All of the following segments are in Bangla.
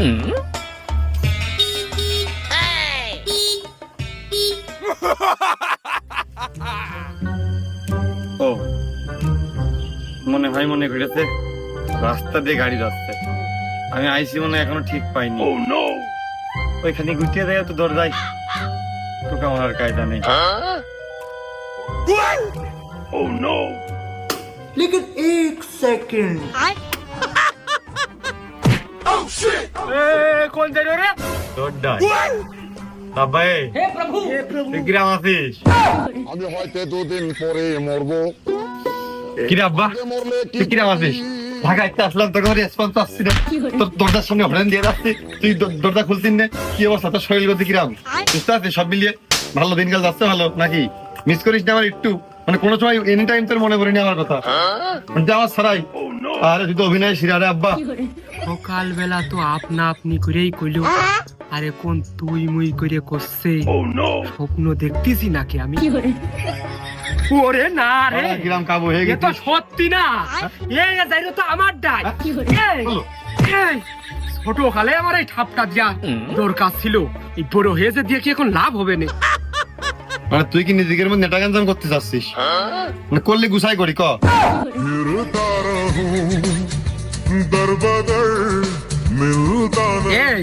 ও মনে হয় মনে করেছে রাস্তা দিয়ে গাড়ি যাচ্ছে, আমি আইসি মনে এখনো ঠিক পাইনি। ওইখানে গুটিয়ে দেয় তো দরজায়, তোকে আমার আর কায়দা নেই। लेकिन एक सेकंड কোন জায়গা রে? দরজায়। আব্বাই हे प्रभु তুই কিরাম আছিস? আমি হয়তো দুদিন পরে মরবো। কিরে আব্বা তুই কিরাম আছিস? ঢাকাইতে আসলাম, তোর কোনো রেসপন্স আসছি না। তোর দরজার সামনে হরেন দিয়ে যাচ্ছি, তুই দরজা খুলছিস না। কি অবস্থা তোর? শরীর গতি কিরাম? সুস্থ আছিস? সব মিলিয়ে ভালো দিনকাল যাচ্ছে ভালো নাকি? মিস করিস না আমার একটু? মানে কোনো সময় এনি টাইম তোর মনে পড়েনি আমার কথা? আমার সারাই আরে তুই তো অভিনয় শিরারে আব্বা। সকালবেলা তো আপনা আপনি করেই কইলো, আরে কোন তুই মুই করে করছে। স্বপ্ন দেখতেছি নাকি আমি? ওরে না রে, কিরাম কাবু হয়ে এ গেছে। তো সত্যি না। এই যাইলো তো আমার ডাই। এই ছোট কালে আমার এই ঠাপটা দিয়া দরকার ছিল, এই বড় হয়েছে দিয়ে কি এখন লাভ হবে না? মানে তুই কি নিজের মধ্যে নেটা গাঞ্জাম করতে চাচ্ছিস? মানে করলে গুছাই করি ক। फिरता रहूं दर बदर मिलता এই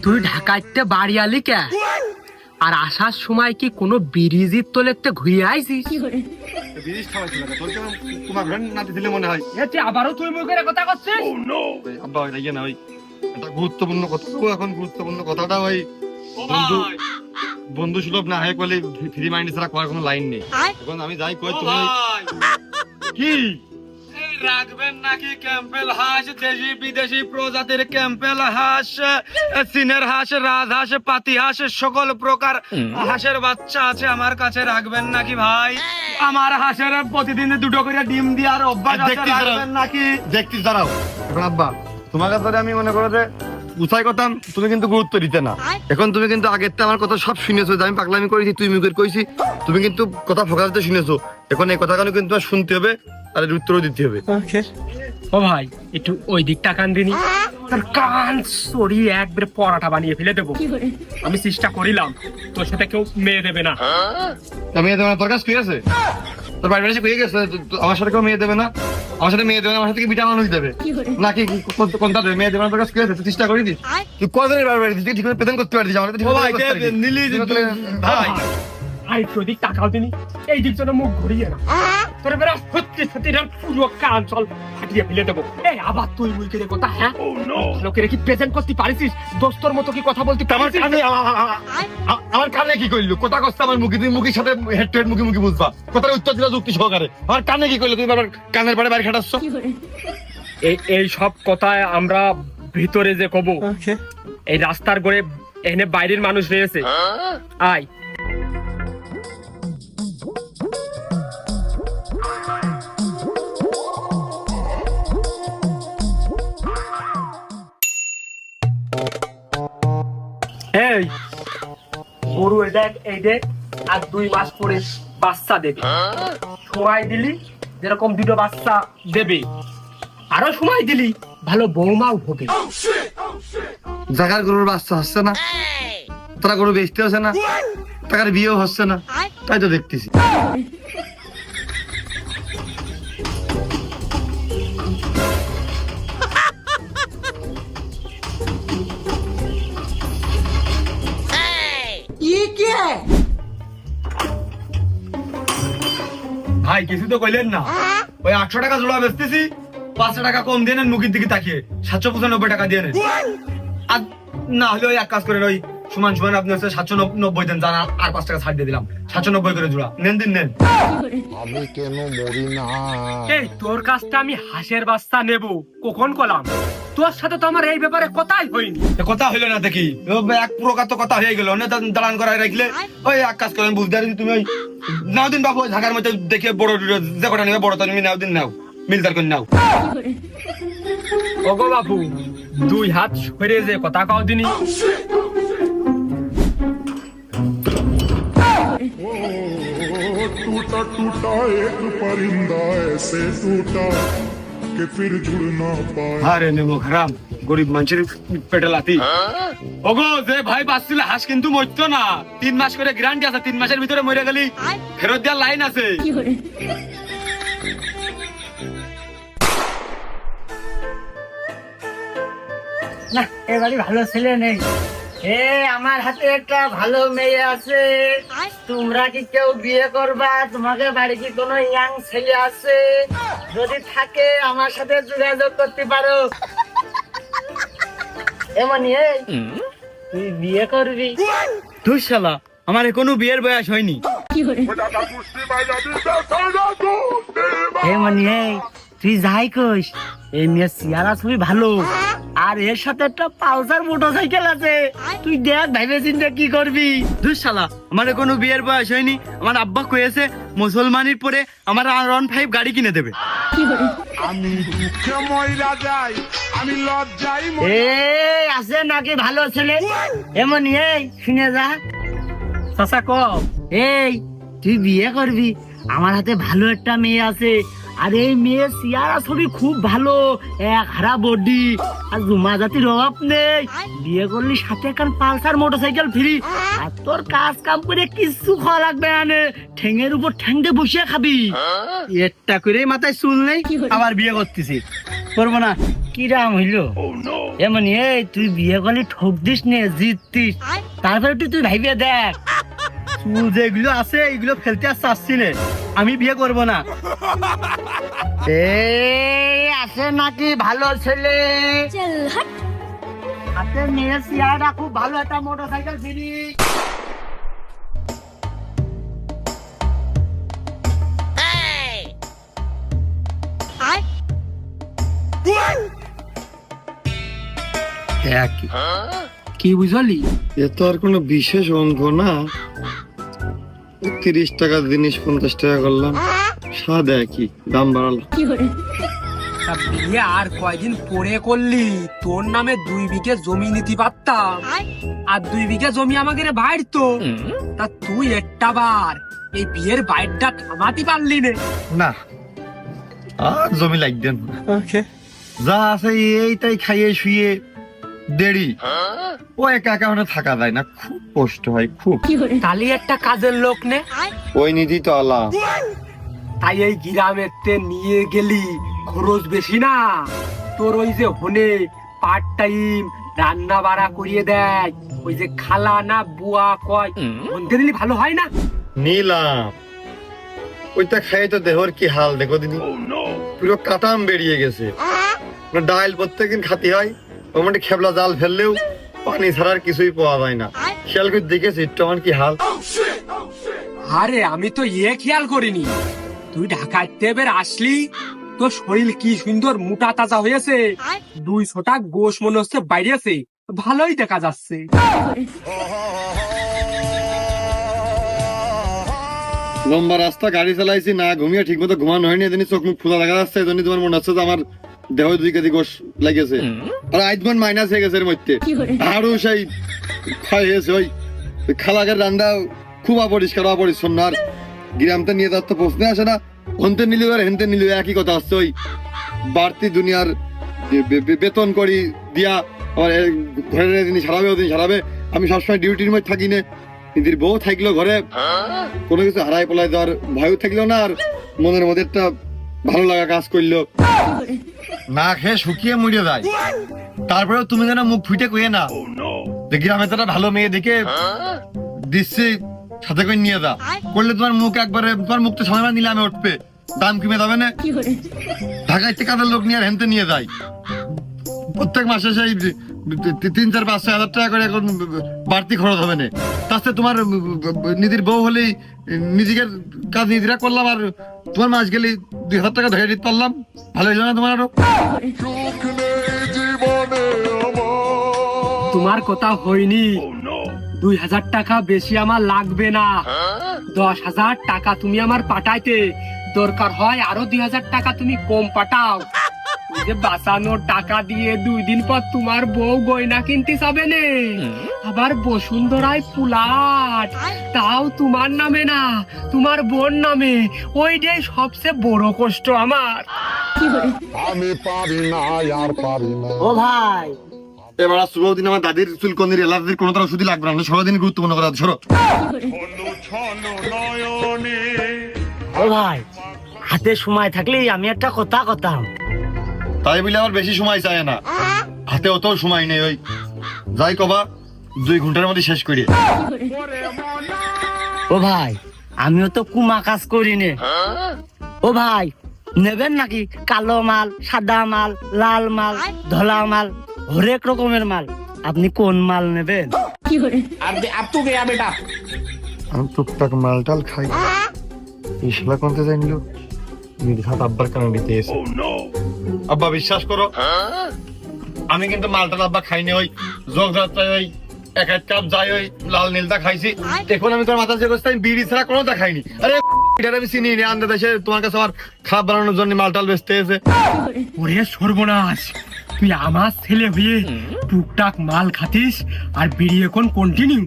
তুই ঢাকাইতে বাড়ি আলি কে? আর আসার সময় কি কোনো ব্রিজের তলেতে ঘুরে আইছিস? বিরিশ খাওয়াইছিল তোর কেমন তোমার ঘরে নাতি দিলে মনে হয়? এতে আবারও তুই মুখের কথা করছিস? ওই আব্বা ওই লাগিয়ে না, ওই একটা গুরুত্বপূর্ণ কথা তো। এখন গুরুত্বপূর্ণ কথাটা ওই বন্ধু বন্ধু সুলভ না হয় বলে ফ্রি মাইন্ড ছাড়া করার কোনো লাইন নেই। এখন আমি যাই কই তুমি কি রাখবেন নাকি ক্যাম্পেল হাঁস, দেশি বিদেশি প্রজাতির ক্যাম্পেল হাঁস, চীনের হাঁস, রাজহাঁস, পাতি হাঁস, সকল প্রকার হাঁসের বাচ্চা আছে আমার কাছে, রাখবেন নাকি ভাই? আমার হাঁসের প্রতিদিন দুটো করে ডিম দেওয়ার অভ্যাস আছে, রাখবেন নাকি? দেখতে দাঁড়াও এখন আব্বা, তোমার কাছে আমি মনে করো যে উৎসাহ করতাম, তুমি কিন্তু গুরুত্ব দিতে না। এখন তুমি কিন্তু আগের আমার কথা সব শুনেছো যে আমি পাগলামি করেছি, তুই মুখের কইছি, তুমি কিন্তু কথা ফোকাস দিয়ে শুনেছো। এখন এই কথাগুলো কিন্তু তোমার শুনতে হবে আর এর উত্তরও দিতে হবে। ও ভাই একটু ওই দিকটা কান দিনি, তোর কান সরিয়ে একবারে পরাটা বানিয়ে ফেলে দেবো। আমি চেষ্টা করিলাম, তোর সাথে কেউ মেয়ে দেবে না। মেয়ে দেবে না? তোর কাছে কি আছে? তোর বাড়ি বাড়ি কয়ে গেছে আমার সাথে কেউ মেয়ে দেবে না? আমার সাথে মেয়ে দেবে না, আমার সাথে কি বিটা মানুষ দেবে নাকি? কোনটা দেবে? মেয়ে দেবে না? তোর কাছে কি আছে? তুই চেষ্টা করে দিস, তুই কদিনের বাড়ি বাড়ি ঠিক করে প্রেজেন্ট করতে পারছিস? আমার ভাই আই তোর দিক তাকাও দিনি, এই দিক জন্য মুখ ঘুরিয়ে না, তোর বেড়া সত্যি সত্যি পুরো কান চল ফাটিয়ে ফেলে দেবো। এই আবার তুই মুই করে কথা, হ্যাঁ লোকের কি প্রেজেন্ট করতে পারিস? দোস্তর মতো কি কথা বলতে আমার পারিস? কানে আমার কানে কি করলো? কথা কষ্ট আমার মুখে, তুই মুখের সাথে হেড টু হেড মুখে মুখে বুঝবা, কথার উত্তর দিলা যুক্তি সহকারে। আমার কানে কি করলো? তুই আবার কানের পাড়ে বাড়ি খাটাচ্ছ। এই সব কথায় আমরা ভিতরে যে কব, এই রাস্তার গড়ে এখানে বাইরের মানুষ রয়েছে, আয় এই গরু এই দেখ আর 2 মাস পরে বাচ্চা দেবে। সময় দিলি যেরকম দুটো বাচ্চা দেবে, আরো সময় দিলি ভালো বৌমাও হবে। জাগার গরুর বাচ্চা হচ্ছে না, তারা গরু বেচতে হচ্ছে না, টাকার বিয়েও হচ্ছে না, তাই তো দেখতেছি। ये क्या है? ভাই কিছু তো কইলেন না, ওই 800 টাকা জোড়া বেচতেছি, 500 টাকা কম দিয়ে নেন, মুখের দিকে তাকিয়ে 795 টাকা দিয়ে নেন। আর না হলে ওই এক কাজ করেন, ওই সমান সমান আপনি হচ্ছে 790 দেন, জানা আর 5 টাকা ছাড় দিয়ে দিলাম, 790 করে জোড়া নেন, দিন নেন। আমি কেন মরি না? এই তোর কাছটা আমি হাঁসের বাচ্চা নেব কখন কলাম? তোর সাথে তো আমার এই ব্যাপারে কথাই হয়নি। কথা হইলো না দেখি, এক প্রকার তো কথা হয়ে গেল, দালান করাই রাখলে। ওই এক কাজ করেন, বুঝতে পারি তুমি ওই নাও দিন বাবু, ঢাকার মধ্যে দেখে বড় যে কটা নিবে বড় তুমি নাও দিন, নাও মিলদার করে নাও। ওগো বাবু 2 হাত সরে যে কথা কাও দিনি। टूटा टूटा एक परिंदा ऐसे टूटा के फिर जुड़ ना पाए আরে নেমো খারাপ গরিব মানুষের পেটে লাথি। ওগো যে ভাই বাঁচছিল হাঁস কিন্তু মরতো না, 3 মাস করে গ্যারান্টি আছে, 3 মাসের ভিতরে মরে গেলি ফেরত দেওয়ার লাইন আছে। না এবারে ভালো ছেলে নেই। আমার হাতে একটা ভালো মেয়ে আছে, তোমরা কি কেউ বিয়ে করবা? তোমাকে বাড়ি কি কোনো ইয়াং ছেলে আছে? যদি থাকে আমার সাথে যোগাযোগ করতে পারো। এমনই তুই বিয়ে করবি? তুই শালা আমার এখনো বিয়ের বয়স হয়নি। এমনই তুই যাই কইস, এই মেয়ের চেহারা খুবই ভালো, আর এর সাথে একটা পালসার মোটরসাইকেল আছে। তুই দেখ ভাইবে চিন্তা কি করবি। তুই শালা আমার এখনো বিয়ের বয়স হয়নি। আমার আব্বা কয়েছে মুসলমানের পরে আমার R15 গাড়ি কিনে দেবে। আমি দুঃখে মইরা যাই, আমি লজ্জায় এই আছে নাকি ভালো ছেলে? এমনই শুনে যা চাচা ক, এই তুই বিয়ে করবি? আমার হাতে ভালো একটা মেয়ে আছে, আর এই মেয়ে চেহারা ছবি খুব ভালো, এক হারা বডি, আর জুমা জাতির অভাব নেই। বিয়ে করলি সাথে এখন পালসার মোটরসাইকেল ফ্রি, আর তোর কাজ কাম করে কিছু খাওয়া লাগবে না, ঠেঙের উপর ঠ্যাং দিয়ে বসিয়ে খাবি। একটা করে মাথায় চুল নেই, আবার বিয়ে করতেছি, করবো না। কিরাম হইল? এমনি তুই বিয়ে করলি ঠক দিস নে, জিততিস, তারপরে তুই ভাইবে দেখ চুল যেগুলো আছে এইগুলো ফেলতে আর চাচ্ছিলে, আমি বিয়ে করব না। এই আছে নাকি ভালো ছেলে? হাতে মেয়ে চেহারা খুব ভালো, একটা মোটরসাইকেল ফ্রি। কি বুঝলি? এ তো আর কোনো বিশেষ অঙ্ক না, 30 টাকার জিনিস 50 টাকা করলাম, স্বাদ একই, দাম বাড়ালো। বিয়ে আর কয়দিন পরে করলি, তোর নামে 2 বিঘে জমি নিতে পারতাম, আর 2 বিঘে জমি আমাকে বাড়তো। তা তুই একটা বার এই বিয়ের বাইরটা থামাতে পারলি নে। না আর জমি লাগবেন, যা আছে এইটাই খাইয়ে শুয়ে দেরি, ও একা একা মানে থাকা যায় না, খুব কষ্ট হয় খুব। তাহলে একটা কাজের লোক নে, ওই নিধি তো আলা। তাই এই গ্রামের নিয়ে গেলি খরচ বেশি না, তোর ওই যে হনে পার্ট টাইম রান্না বাড়া করিয়ে দেয়, ওই যে খালা না বুয়া কয়, বলতে দিলি ভালো হয় না? নিলাম, ওইটা খাই তো দেহর কি হাল দেখো দিদি, পুরো কাটাম বেরিয়ে গেছে। ডাল প্রত্যেকদিন খাতি হয়, ওর মধ্যে খেবলা জাল ফেললেও পানি ছাড়ার কিছুই পাওয়া যায় না। খেয়াল করে দেখেছি তোমার কি হাল? আরে আমি তো খেয়াল করিনি, তুই ঢাকাতে বের আসলি, তোর শরীর কি সুন্দর মোটা তাজা হয়েছে, 200টা গোশ মনে হচ্ছে বাইরেছে, ভালোই দেখা যাচ্ছে। লম্বা রাস্তা গাড়ি চালাইছি না, ঘুমিয়ে ঠিক মতো ঘুমানো হয়নি, এদিন চোখ মুখ খোলা দেখা যাচ্ছে, এজন্য তোমার মনে হচ্ছে যে আমার দেহ 2 কেজি গোশ লেগেছে, আর আইজমন মাইনাস হয়ে গেছে এর মধ্যে, আরো সেই ক্ষয় হয়েছে। ওই খালাকের রান্না খুব অপরিষ্কার অপরিচ্ছন্ন, আর গ্রামতে নিয়ে যাওয়ার তো প্রশ্ন আসে না, হনতে নিলেও আর হেনতে নিলেও একই কথা আসছে। ওই বাড়তি দুনিয়ার বেতন করি দিয়া আবার ঘরের জিনিস সারাবে, ওদিন সারাবে, আমি সবসময় ডিউটির মধ্যে থাকি না, নিজের বউ থাকলো ঘরে, কোনো কিছু হারাই পলাই দেওয়ার ভয়ও থাকলো না, আর মনের মধ্যে একটা ভালো লাগা কাজ করলো, না খেয়ে শুকিয়ে মরে যায়। তারপরেও তুমি যেন মুখ ফুটে কইয়ে না যে গ্রামে তারা ভালো মেয়ে দেখে দিচ্ছি, সাথে করে নিয়ে যা, করলে তোমার মুখ একবারে, তোমার মুখ তো সময় নিলে আমি উঠবে, দাম কমে যাবে না। ঢাকায় থেকে কাদের লোক নিয়ে আর হেনতে নিয়ে যায়, প্রত্যেক মাসে সেই 3-4-5-6 হাজার টাকা করে এখন বাড়তি খরচ হবে না। তাছাড়া তোমার নিজের বউ হলেই নিজের কাজ নিজেরা করলাম, আর তোমার মাস গেলে 2,000 টাকা ধরে দিতে পারলাম, ভালো হইল না তোমার? আরো সুখ নেই জীবনে আমার। তোমার কথা হয়নি, 2,000 টাকা বেশি আমার লাগবে না, 10,000 টাকা তুমি আমার পাঠাইতে, দরকার হয় আরো 2,000 টাকা তুমি কম পাঠাও। ওই যে বাঁচানোর টাকা দিয়ে 2 দিন পর তোমার বউ গয়না কিনতে যাবে নে, আবার বসুন্ধরায় পুলাট, তাও তোমার নামে না, তোমার বোন নামে। ওইটাই সবচেয়ে বড় কষ্ট আমার। আমি পারি না আর পারি না। ও ভাই, এবার শুভদিন আমার দাদির চুলকনির এলার্জির কোনো তার ওষুধই লাগবে না, সবাই দিন গুরুত্বপূর্ণ কথা সরো। হলো ছলো নয়নে ও ভাই, হাতে সময় থাকলেই আমি একটা কথা কথাম। তাই বলে আমার বেশি সময় চায় না, হাতে অত সময় নেই, ওই যাই কবা 2 ঘন্টার মধ্যে শেষ করি। ও ভাই, আমিও তো কুমা কাজ করি নে। ও ভাই, নেবেন নাকি কালো মাল, সাদা মাল, লাল মাল, ধলা মাল, হরেক রকমের মাল? আপনি কোন মাল নেবেন? আমি টুকটাক মালটাল খাই, এই শালা কোনতে জানিল নির্ঘাত আব্বার কানে দিতে এসে। আব্বা বিশ্বাস করো, আমি কিন্তু মালটাল আব্বা খাইনি, ওই যোগ যাত্রায় ওই 1 কাপ যাই ওই লাল নীলটা খাইছি। এখন আমি তোর মাথা চেক করছি, আমি বিড়ি ছাড়া কোনোটা খাইনি। আরে এটার আমি চিনি নি, আন্দা দেশে তোমার কাছে আমার খাবার বানানোর জন্য মালটাল বেচতে এসে। ওরে সর্বনাশ, তুই আমার ছেলে হয়ে টুকটাক মাল খাতিস আর বিড়ি এখন কন্টিনিউ?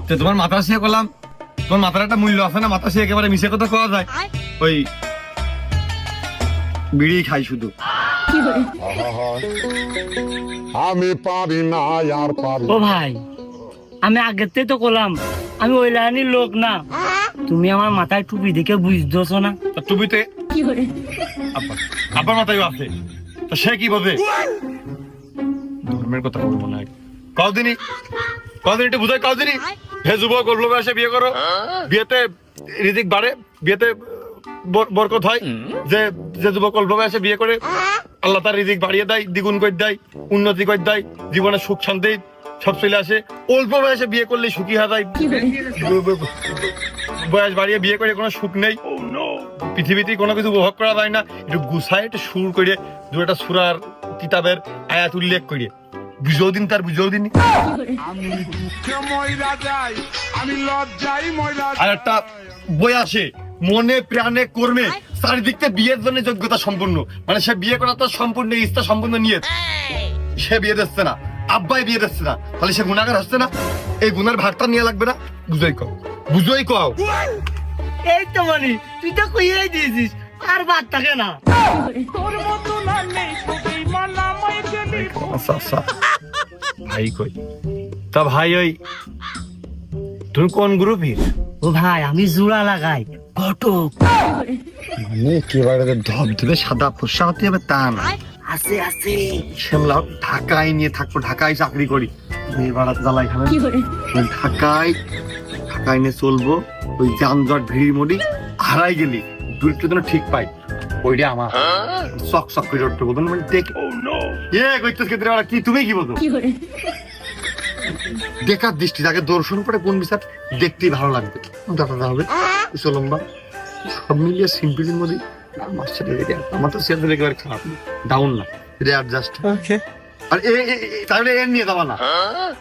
তো তোমার মাথা শিয়ে করলাম, তোমার মাথার একটা মূল্য আছে না, মাথা শিয়ে একেবারে মিশে কথা কওয়া যায়? ওই বিড়ি খাই শুধু। আমি পারি না আর পারি ও ভাই, আমি আগেতে তো করলাম আমি ওই লাইনের লোক না। তুমি আমার মাথায় টুপি দেখে বুঝতেছো না? তা টুপিতে আব্বার মাথায় আছে, তা সে কি বোঝে? ধর্মের কথা বলবো না, কদিন একটু বুঝাই, কদিনই হে যুবক বলবো এসে বিয়ে করো, বিয়েতে রিজিক বাড়ে, বিয়েতে বরকত হয়। যে যে যুবক অল্প বয়সে বিয়ে করে আল্লাহ তার রিজিক বাড়িয়ে দেয়, দ্বিগুণ করে দেয়, উন্নতি করে দেয়, জীবনে সুখ শান্তি সব চলে আসে। অল্প বয়সে বিয়ে করলে সুখী হয়ে যায়, বয়স বাড়িয়ে বিয়ে করে কোনো সুখ নেই, পৃথিবীতে কোনো কিছু উপভোগ করা যায় না। একটু গুছায় একটু সুর করে দু একটা সুরার কিতাবের আয়াত উল্লেখ করে বুঝেও দিন, তার বুঝেও দিন। আমি দুঃখে ময়রা যাই, আমি লজ্জাই ময়রা আর একটা বই আসে, মনে প্রাণে কর্মে চারিদিক থেকে বিয়ের জন্য যোগ্যতা সম্পূর্ণ, মানে সে বিয়ে করা তো সম্পূর্ণ ইচ্ছা সম্পূর্ণ নিয়ে সে বিয়ে দিচ্ছে না, আব্বাই বিয়ে দিচ্ছে না, তাহলে সে গুণাগার হচ্ছে না? এই গুণার ভাগটা নিয়ে লাগবে না? বুঝোই কও। এই তো মানে তুই তো কইয়াই দিয়েছিস, আর বাদ থাকে না। আচ্ছা আচ্ছা ভাই কই, তা ভাই ওই তুমি কোন গ্রুপের? ও ভাই, আমি জোড়া লাগাই ঘটক। মানে একেবারে ধপ ধরে সাদা ফর্সা হতে হবে তা না, আছে আছে শ্যামলা ঢাকায় নিয়ে থাকবো, ঢাকায় চাকরি করি, মেয়ে বাড়াতে জ্বালাই খাবে, ঢাকায় নিয়ে চলবো। ওই যানজট ভিড় মরি হারাই গেলি দূরত্ব যেন ঠিক পাই, ওইটা আমার চক চক করে উঠতে বলতো মানে দেখ কইতেছ ক্ষেত্রে কি তুমি কি বলতো? দেখার দৃষ্টি আগে দর্শন করে কোন বিচার দেখতেই ভালো লাগবে, দেখা হবে চলম্বা সব মিলিয়ে সিম্পলির মধ্যে আমার তো সেলফ একেবারে খারাপ ডাউন না, অ্যাডজাস্ট। আর তাহলে এর নিয়ে যাবা না,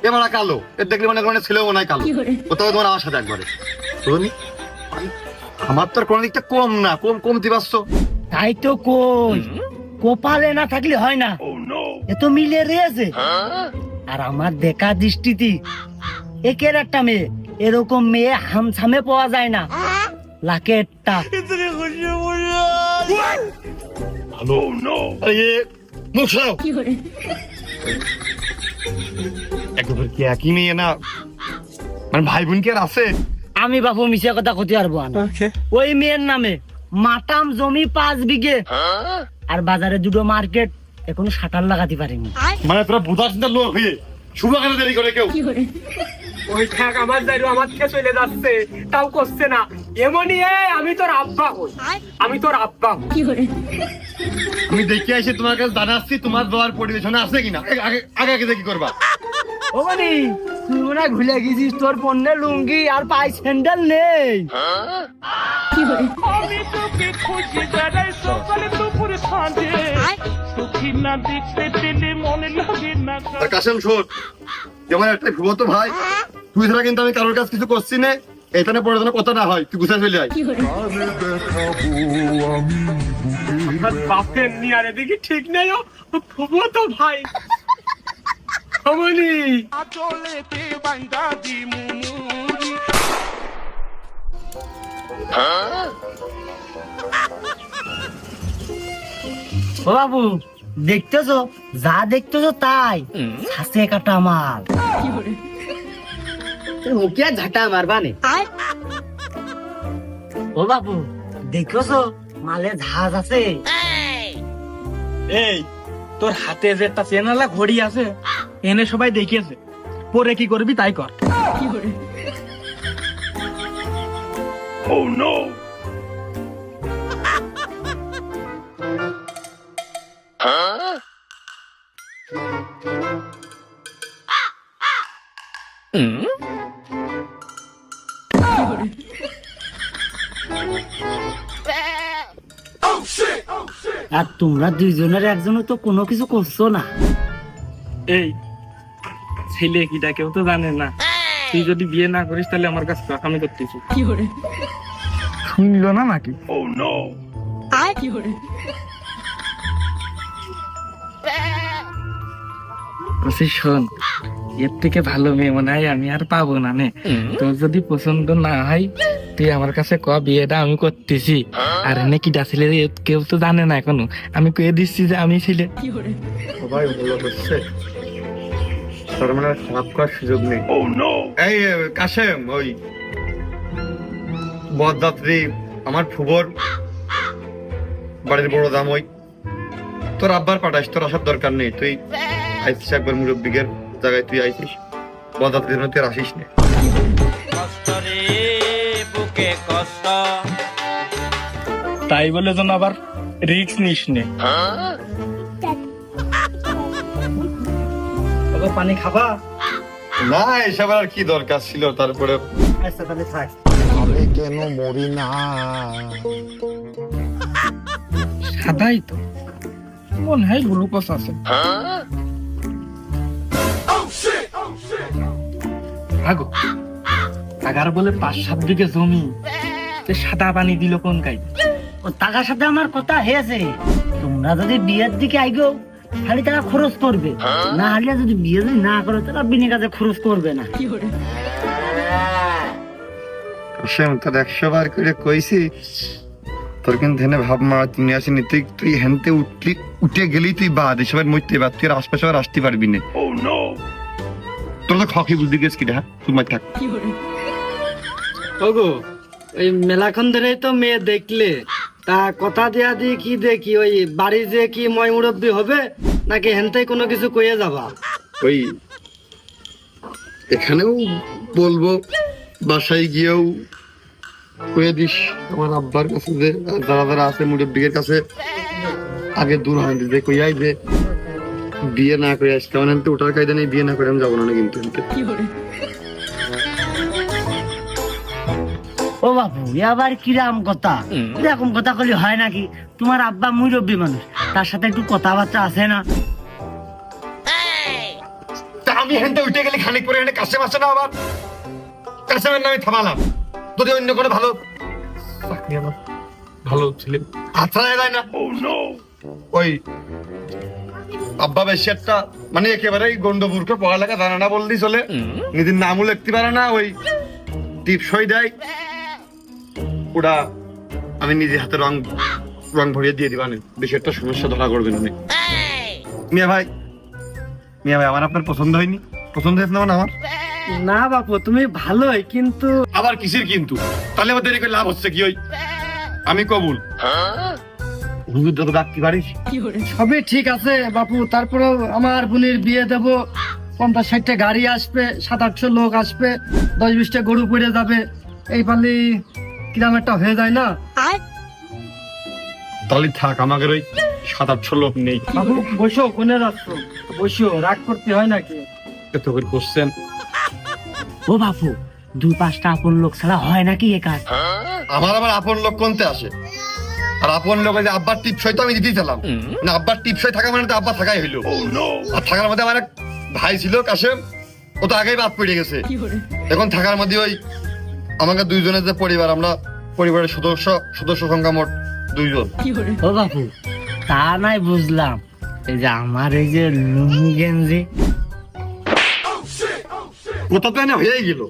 এবার কালো এর দেখলে মনে করেন ছেলেও মনে হয় কালো, কোথাও তোমার আমার সাথে একবারে আমার তো আর কোনো দিকটা কম না, কমতে পারছো? তাই তো কই, কপালে না থাকলে হয় না, এ তো মিলে রয়েছে। আর আমার দেখা দৃষ্টিতে একের একটা মেয়ে, এরকম মেয়ে হামছামে পাওয়া যায় না, লাখে একটা। ভালো আরে মুখ সারাও, একবার কি একই মেয়ে না, মানে ভাই বোন কি আর আছে? আমি বাবু মিশে কথা কতে পারবো না। ওই মেয়ের নামে মাটাম জমি 5 বিঘে, আর বাজারে 2টো মার্কেট, এখনো শাটার লাগাতে পারিনি। মানে তোরা বুঝার চিন্তা লোক হয়ে শুভ কেন দেরি করে কেউ? ওই থাক, আমার যাইরো আমার থেকে চলে যাচ্ছে, তাও করছে না। এমনই আমি তোর আব্বা হই, আমি তোর আব্বা হই। আমি দেখে আসি তোমার কাছে জানাচ্ছি তোমার দেওয়ার পরিবেশনে আছে কিনা, আগে আগে দেখি করবা। ও মানে তুই মনে হয় ভুলে গেছিস, তোর পণ্যে লুঙ্গি আর পায়ে স্যান্ডেল নেই। আমি তোকে খুঁজি বেড়াই সকালে দুপুরে সাঁঝে, সুখী না দেখতে পেলে মনে লাগে না। আর কাশেম শোন, যেমন একটা ভুবত ভাই, তুই ছাড়া কিন্তু আমি কারোর কাছে কিছু করছি না, এখানে পড়ে যেন কথা না হয়, তুই গুছাই চলে আয়। কানে দেখাবো আমি বুকের বাপের নিয়ে আর এদিকে ঠিক নেই, তো ভাই অমনি চলেতে বান্দা দি মুমুরি। ও বাবু দেখতেছো, যা দেখতেছো তাই ছাসে কাটা মাল। মুখিয়া ঝাঁটা মারবানে। ও বাবু দেখছো মালে ঝাঁজ আছে। এই তোর হাতে যে একটা চেনালা ঘড়ি আছে, এনে সবাই দেখিয়েছে, পরে কি করবি তাই কর। Oh no! আর তোমরা দুইজনের একজনও তো কোনো কিছু করছো না। এই ছেলে কিটা কেউ তো জানে না, তুই যদি বিয়ে না করিস তাহলে আমার কাছে আমি করতেছি। শুনলো না নাকি? Oh no! বলছি শোন, এর থেকে ভালো মেয়ে মনে হয় আমি আর পাবো না নে। তোর যদি পছন্দ না হয় তুই আমার কাছে ক, বিয়েটা আমি করতেছি। আর এনে কিটা ছেলে কেউ তো জানে না এখনো, আমি কয়ে দিচ্ছি যে আমি ছেলে। সবাই ভালো করছে, তার মানে খারাপ করার সুযোগ নেই। Oh no! এই কাশেম, ওই বরযাত্রী আমার ফুবর বাড়ির বড় দাম, ওই তোর আব্বার পাঠাইস, তোর আসার দরকার নেই। তুই আইসিস একবার মুরব্বিকের জায়গায়, তুই আইসিস, বরযাত্রীর জন্য তুই আর আসিস না। তাই বলে যেন আবার রিস্ক নিস নে। পানি খাবা? না, এসব আর কি দরকার ছিল? তারপরে আচ্ছা তাহলে থাক। সাদাই তো মনে হয় গ্লুকোজ আছে। আগো আগার বলে 5-7 বিঘে জমি, সাদা পানি দিল কোন গাই? ও টাকার সাথে আমার কথা হয়েছে, তোমরা যদি বিয়ের দিকে আইগো খালি টাকা খরচ করবে, না হলে যদি বিয়ে যদি না করো তারা বিনা কাজে খরচ করবে না। কাশেম, তোর 100 বার করে কইছি, তোর কিন্তু হেনে ভাব মারা তুমি আসিনি। তুই হেনতে উঠে গেলি, তুই বাদ এসবের মধ্যে বাদ, তুই আর আশপাশে আর আসতে পারবি না। Oh no! তোর তো খকি বুঝতে গেছ কি, তুই মার থাক। ওগো ওই মেলাক্ষণ ধরেই তো মেয়ে দেখলে, তা কথা দিয়া দিয়ে কি দেখি, ওই বাড়ি যে কি ময় মুরব্বী হবে নাকি হেনতেই কোনো কিছু কইয়ে যাবা? ওই এখানেও বলবো, বাসায় গিয়েও কয়ে দিস তোমার আব্বার কাছে, যে যারা যারা আছে মুরব্বিকের কাছে, আগে দূর হয় যে কইয়াই যে বিয়ে না করে আসতে, মানে ওটার কায়দা নেই, বিয়ে না করে আমি যাবো না কিন্তু। ও বাবু আবার কিরাম কথা, এরকম কথা কলি হয় নাকি? তোমার আব্বা মুরব্বী মানুষ, তার সাথে একটু কথাবার্তা আছে না? তা আমি হেনতে উঠে গেলে খানিক পরে এনে কাশেম আসে না, আবার কাশেমের নামে থামালাম। যদি অন্য কোনো ভালো চাকরি আমার ভালো ছেলে হাতছাড়া যায় না। Oh no! ওই আব্বা বেশি একটা মানে একেবারেই গন্ডমূর্খ, পড়ালেখা জানে না বললেই চলে, নিজের নামও লিখতে পারে না, ওই টিপসই দেয়, ওটা আমি নিজে হাতে রং ভরিয়ে দিয়ে দিবানে, বেশি একটা সমস্যা ধরা করবে না। মিয়া ভাই আমার আপনার পছন্দ হয়নি? পছন্দ হয়েছে না আমার? না বাপু তুমি ভালোই, কিন্তু আবার কিসের কিন্তু? তাহলে আমার দেরি করে লাভ হচ্ছে কি? ওই আমি কবুল হুজুর যত ডাকতে পারিস। সবই ঠিক আছে বাপু, তারপরেও আমার বোনের বিয়ে দেবো, 50-60টা গাড়ি আসবে, 700-800 লোক আসবে, 10-20টা গরু পড়ে যাবে, এই পালি কিরাম একটা হয়ে যায় না? তাহলে থাক, আমাদের ওই 700-800 লোক নেই। বাবু বসো, কোনে যাচ্ছ? বসো, রাগ করতে হয় নাকি? এত করে কোশ্চেন। ও বাপু 2-5টা আপন লোক ছাড়া হয় নাকি এ কাজ? আমার আবার আপন লোক কোনতে আসে? আর আপন লোক যে আব্বার টিপসই তো আমি দিতেই ছিলাম না, আব্বার টিপসই থাকা মানে তো আব্বা থাকাই হইলো। আর থাকার মধ্যে আমার এক ভাই ছিল কাশেম, ও তো আগেই বাদ পড়ে গেছে। এখন থাকার মধ্যে ওই আমাকে দুইজনের যে পরিবার, আমরা পরিবারের সদস্য সংখ্যা মোট 2 জন। ও বাপু তা নাই বুঝলাম, এই যে আমার এই যে লুঙ্গি গেঞ্জি কোথা তো এনে হয়ে গেল।